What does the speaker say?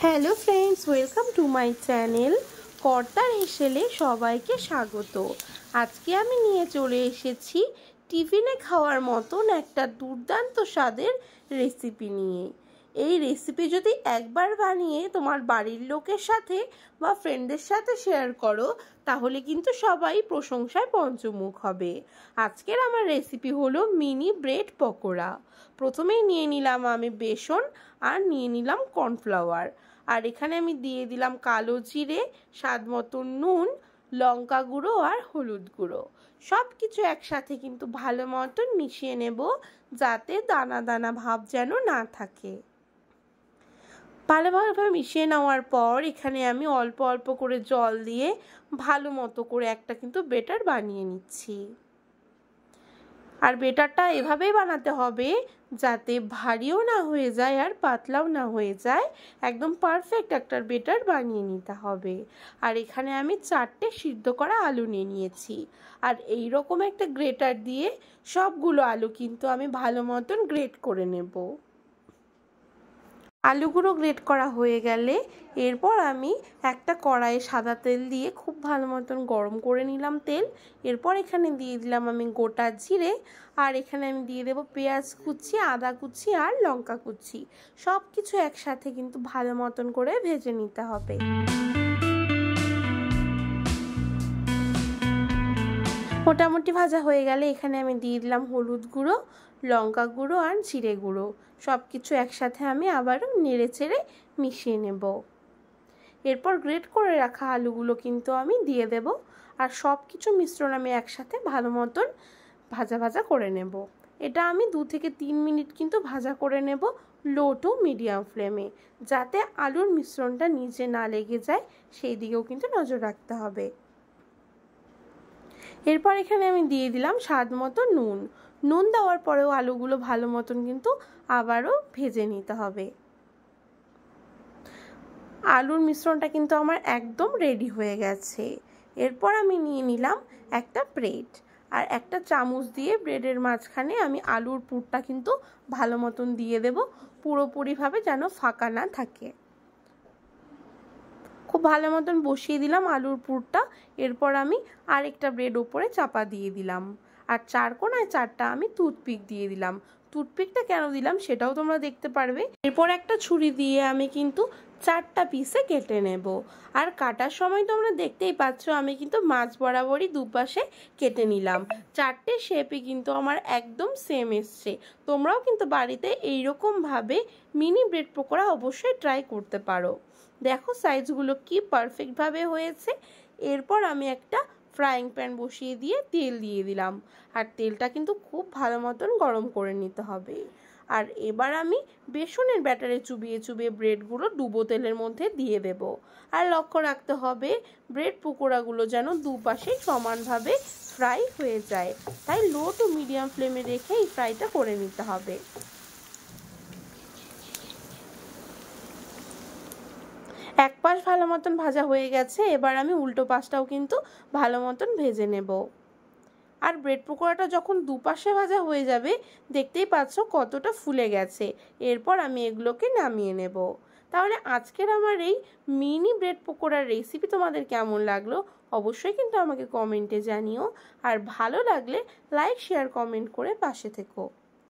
Hello friends, welcome to my channel. কর্তার হেসেলে সবাইকে স্বাগত। আজকে আমি নিয়ে চলে এসেছি টিফিনে খাওয়ার মতন একটা দুর্দান্ত স্বাদের রেসিপি নিয়ে। এই রেসিপি যদি একবার বানিয়ে তোমার বাড়ির লোকের সাথে বা ফ্রেন্ডদের সাথে শেয়ার করো, তাহলে কিন্তু সবাই প্রশংসায় পঞ্চমুখ হবে। আজকের আমার রেসিপি হলো মিনি ব্রেড পকোড়া। প্রথমেই নিয়ে নিলাম আমি বেসন আর নিয়ে নিলাম কর্নফ্লাওয়ার। আর এখানে আমি দিয়ে দিলাম কালো জিরে, স্বাদ মতো নুন, লঙ্কা গুঁড়ো আর হলুদ গুঁড়ো। সব কিছু একসাথে কিন্তু ভালো মতন মিশিয়ে নেব, যাতে দানা দানা ভাব যেন না থাকে। ভালোভাবে মিশিয়ে নেওয়ার পর এখানে আমি অল্প অল্প করে জল দিয়ে ভালো মতো করে একটা কিন্তু বেটার বানিয়ে নিচ্ছি। আর বেটারটা এভাবেই বানাতে হবে যাতে ভারীও না হয়ে যায় আর পাতলাও না হয়ে যায়, একদম পারফেক্ট একটা বেটার বানিয়ে নিতে হবে। আর এখানে আমি 4টে সিদ্ধ করা আলু নিয়ে নিয়েছি। আর এই রকম একটা গ্রেটার দিয়ে সবগুলো আলু কিন্তু আমি ভালো মতন গ্রেট করে নেব। আলুগুলো গ্রেট করা হয়ে গেলে এরপর আমি একটা কড়াইয়ে সাদা তেল দিয়ে খুব ভালো মতন গরম করে নিলাম তেল। এরপর এখানে দিয়ে দিলাম আমি গোটা জিরে, আর এখানে আমি দিয়ে দেবো পেঁয়াজ কুচি, আদা কুচি আর লঙ্কা কুচি। সব কিছু একসাথে কিন্তু ভালো মতন করে ভেজে নিতে হবে। মোটামুটি ভাজা হয়ে গেলে এখানে আমি দিয়ে দিলাম হলুদ গুঁড়ো, লঙ্কা গুঁড়ো আর জিরে গুঁড়ো। সব কিছু একসাথে আমি আবারও নেড়ে চেড়ে মিশিয়ে নেব। এরপর গ্রেট করে রাখা আলুগুলো কিন্তু আমি দিয়ে দেব। আর সব কিছু মিশ্রণ আমি একসাথে ভালো মতন ভাজা ভাজা করে নেব। এটা আমি 2 থেকে 3 মিনিট কিন্তু ভাজা করে নেব লো টু মিডিয়াম ফ্লেমে, যাতে আলুর মিশ্রণটা নিচে না লেগে যায়, সেই দিকেও কিন্তু নজর রাখতে হবে। এরপর এখানে আমি দিয়ে দিলাম স্বাদ মতো নুন। নুন দেওয়ার পরেও আলুগুলো ভালো মতন কিন্তু আবারও ভেজে নিতে হবে। আলুর মিশ্রণটা কিন্তু আমার একদম রেডি হয়ে গেছে। এরপর আমি নিয়ে নিলাম একটা ব্রেড, আর একটা চামচ দিয়ে ব্রেডের মাঝখানে আমি আলুর পুরটা কিন্তু ভালো মতন দিয়ে দেব, পুরোপুরিভাবে যেন ফাঁকা না থাকে। খুব ভালো মতন বসিয়ে দিলাম আলুর পুরটা। এরপর আমি আরেকটা ব্রেড উপরে চাপা দিয়ে দিলাম, আর 4 কোণায় 4টা আমি টুথপিক দিয়ে দিলাম। টুথপিকটা কেন দিলাম সেটাও তোমরা দেখতে পারবে। এরপর একটা ছুরি দিয়ে আমি কিন্তু 4টা পিসে কেটে নেব। আর কাটার সময় তোমরা দেখতেই পাচ্ছ আমি কিন্তু মাঝ বরাবরই দুপাশে কেটে নিলাম। 4টে শেপই কিন্তু আমার একদম সেম এসছে। তোমরাও কিন্তু বাড়িতে এইরকম ভাবে মিনি ব্রেড পকোড়া অবশ্যই ট্রাই করতে পারো। দেখো সাইজগুলো কি পারফেক্টভাবে হয়েছে। এরপর আমি একটা ফ্রাইং প্যান বসিয়ে দিয়ে তেল দিয়ে দিলাম, আর তেলটা কিন্তু খুব ভালো মতন গরম করে নিতে হবে। আর এবার আমি বেসনের ব্যাটারে চুবিয়ে চুবিয়ে ব্রেডগুলো ডুবো তেলের মধ্যে দিয়ে দেব। আর লক্ষ্য রাখতে হবে ব্রেড পকোড়াগুলো যেন দুপাশে সমানভাবে ফ্রাই হয়ে যায়, তাই লো টু মিডিয়াম ফ্লেমে রেখে এই ফ্রাইটা করে নিতে হবে। এক পাশ ভালো মতন ভাজা হয়ে গেছে, এবার আমি উল্টো পাশটাও কিন্তু ভালো মতন ভেজে নেব। আর ব্রেড পকোড়াটা যখন দুপাশে ভাজা হয়ে যাবে, দেখতেই পাচ্ছ কতটা ফুলে গেছে। এরপর আমি এগুলোকে নামিয়ে নেব। তাহলে আজকের আমার এই মিনি ব্রেড পকোড়ার রেসিপি তোমাদের কেমন লাগলো অবশ্যই কিন্তু আমাকে কমেন্টে জানিও। আর ভালো লাগলে লাইক, শেয়ার, কমেন্ট করে পাশে থেকো।